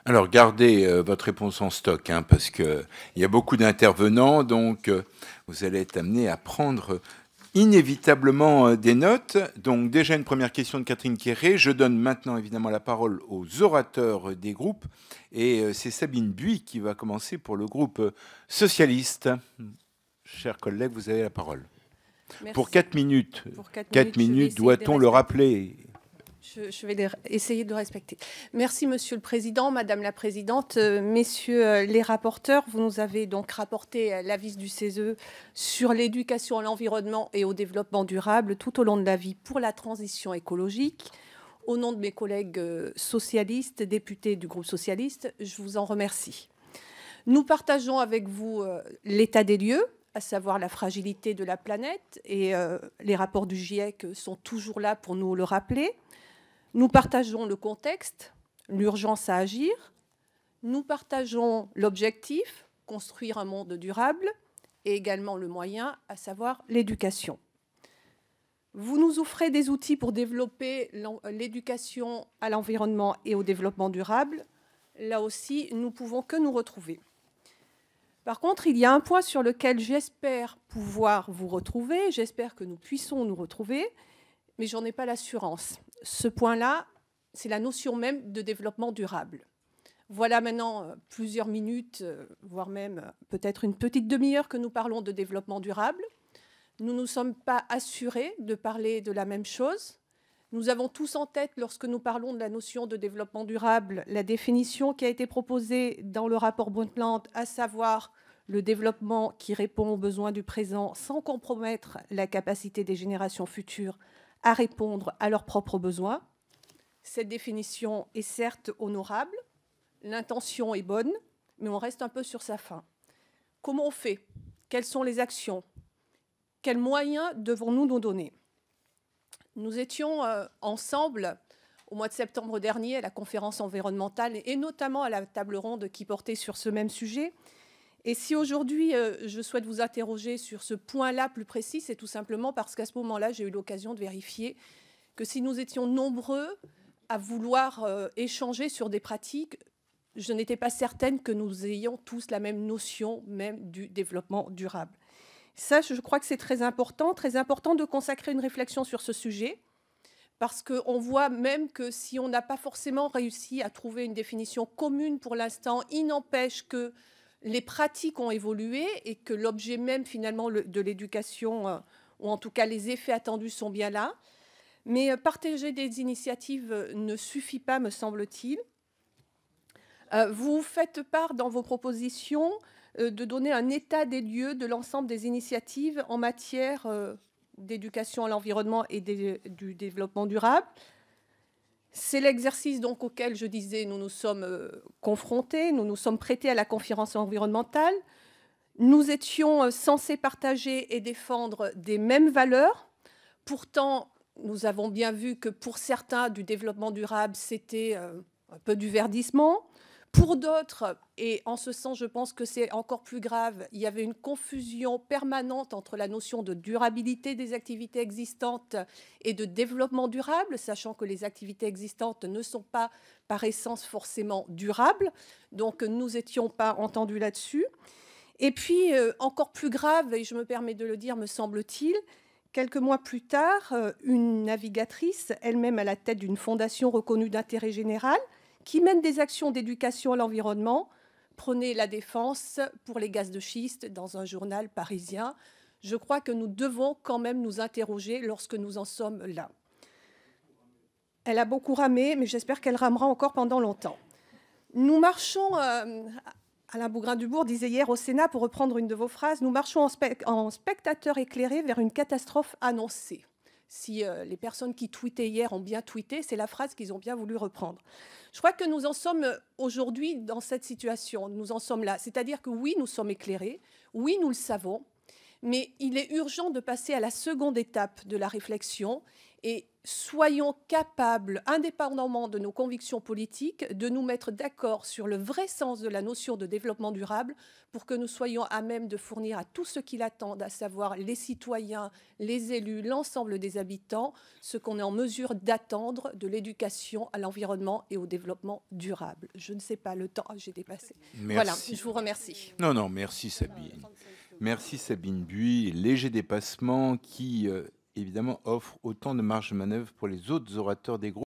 Alors, gardez votre réponse en stock, hein, parce qu'il y a beaucoup d'intervenants, donc vous allez être amené à prendre inévitablement des notes. Donc, déjà une première question de Catherine Quéré. Je donne maintenant évidemment la parole aux orateurs des groupes, et c'est Sabine Buis qui va commencer pour le groupe socialiste. Chers collègues, vous avez la parole. Pour Merci. 4 minutes. Pour 4 4 minutes, je vais minutes, essayer de les doit-on le respecter. rappeler? Je vais essayer de respecter. Merci, Monsieur le Président, Madame la Présidente, Messieurs les rapporteurs. Vous nous avez donc rapporté l'avis du CESE sur l'éducation à l'environnement et au développement durable tout au long de la vie pour la transition écologique. Au nom de mes collègues socialistes, députés du groupe socialiste, je vous en remercie. Nous partageons avec vous l'état des lieux, à savoir la fragilité de la planète, et les rapports du GIEC sont toujours là pour nous le rappeler. Nous partageons le contexte, l'urgence à agir. Nous partageons l'objectif, construire un monde durable, et également le moyen, à savoir l'éducation. Vous nous offrez des outils pour développer l'éducation à l'environnement et au développement durable. Là aussi, nous ne pouvons que nous retrouver. Par contre, il y a un point sur lequel j'espère pouvoir vous retrouver, j'espère que nous puissions nous retrouver, mais j'en ai pas l'assurance. Ce point-là, c'est la notion même de développement durable. Voilà maintenant plusieurs minutes, voire même peut-être une petite demi-heure que nous parlons de développement durable. Nous ne nous sommes pas assurés de parler de la même chose. Nous avons tous en tête, lorsque nous parlons de la notion de développement durable, la définition qui a été proposée dans le rapport Brundtland, à savoir le développement qui répond aux besoins du présent sans compromettre la capacité des générations futures à répondre à leurs propres besoins. Cette définition est certes honorable, l'intention est bonne, mais on reste un peu sur sa fin. Comment on fait? Quelles sont les actions? Quels moyens devons-nous nous donner? Nous étions ensemble au mois de septembre dernier à la conférence environnementale et notamment à la table ronde qui portait sur ce même sujet. Et si aujourd'hui je souhaite vous interroger sur ce point-là plus précis, c'est tout simplement parce qu'à ce moment-là, j'ai eu l'occasion de vérifier que si nous étions nombreux à vouloir échanger sur des pratiques, je n'étais pas certaine que nous ayons tous la même notion même du développement durable. Ça, je crois que c'est très important de consacrer une réflexion sur ce sujet, parce qu'on voit même que si on n'a pas forcément réussi à trouver une définition commune pour l'instant, il n'empêche que les pratiques ont évolué et que l'objet même finalement de l'éducation, ou en tout cas les effets attendus sont bien là. Mais partager des initiatives ne suffit pas, me semble-t-il. Vous faites part dans vos propositions de donner un état des lieux de l'ensemble des initiatives en matière d'éducation à l'environnement et du développement durable. C'est l'exercice donc auquel je disais nous nous sommes confrontés, nous nous sommes prêtés à la conférence environnementale. Nous étions censés partager et défendre des mêmes valeurs. Pourtant, nous avons bien vu que pour certains, du développement durable, c'était un peu du verdissement. Pour d'autres, et en ce sens, je pense que c'est encore plus grave, il y avait une confusion permanente entre la notion de durabilité des activités existantes et de développement durable, sachant que les activités existantes ne sont pas par essence forcément durables. Donc, nous n'étions pas entendus là-dessus. Et puis, encore plus grave, et je me permets de le dire, me semble-t-il, quelques mois plus tard, une navigatrice, elle-même à la tête d'une fondation reconnue d'intérêt général, qui mène des actions d'éducation à l'environnement, prenait la défense pour les gaz de schiste dans un journal parisien. Je crois que nous devons quand même nous interroger lorsque nous en sommes là. Elle a beaucoup ramé, mais j'espère qu'elle ramera encore pendant longtemps. Nous marchons, Alain Bougrain-Dubourg disait hier au Sénat, pour reprendre une de vos phrases, nous marchons en spectateurs éclairés vers une catastrophe annoncée. Si les personnes qui tweetaient hier ont bien tweeté, c'est la phrase qu'ils ont bien voulu reprendre. Je crois que nous en sommes aujourd'hui dans cette situation, nous en sommes là. C'est-à-dire que oui, nous sommes éclairés, oui, nous le savons, mais il est urgent de passer à la seconde étape de la réflexion. Et soyons capables, indépendamment de nos convictions politiques, de nous mettre d'accord sur le vrai sens de la notion de développement durable pour que nous soyons à même de fournir à tous ceux qui l'attendent, à savoir les citoyens, les élus, l'ensemble des habitants, ce qu'on est en mesure d'attendre de l'éducation à l'environnement et au développement durable. Je ne sais pas, le temps, j'ai dépassé. Merci. Voilà, je vous remercie. Non, merci Sabine. Merci Sabine Buis. Léger dépassement qui, évidemment, offre autant de marge de manœuvre pour les autres orateurs des groupes.